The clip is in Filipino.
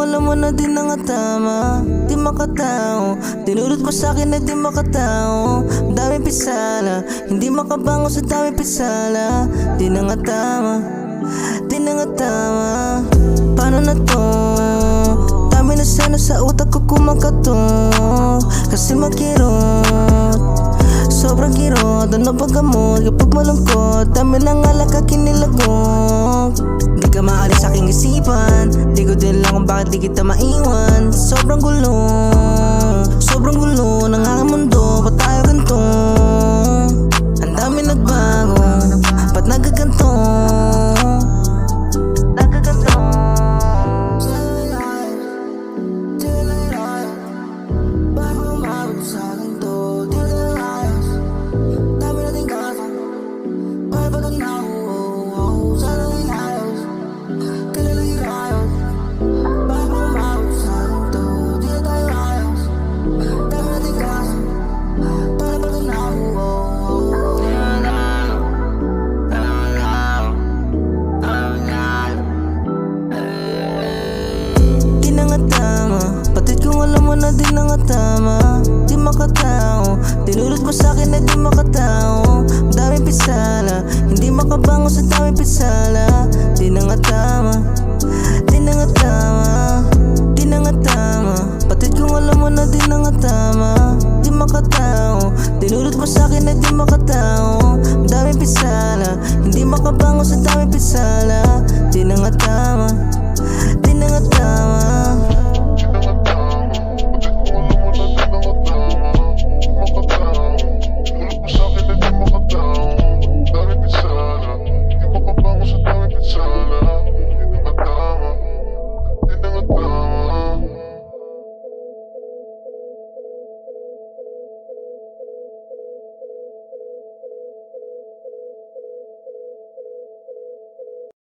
kung alam mo na di na nga tama, di makatao. Tinulot mo sa'kin na di makatao. Daming pisala, hindi makabango sa daming pisala. Di na nga tama, di na nga tama. Paano na to? Dami na sana sa utak ko kumakato. Kasi makirot, sobrang kirot. Ano ba gamot kapag malungkot? Dami lang alak kinilagok. Di ka maalis sa aking isipan. Di ko din lang kung bakit di kita maiwan. Sobrang gulo ng aking mundo. Ba't tayo ganito? Ang dami nagbago, ba't nagaganto? Di na nga tama, di makatao. Tinulot mo sa'kin na di makatao. Daming pisala, hindi makabango sa daming pisala. Di na nga tama.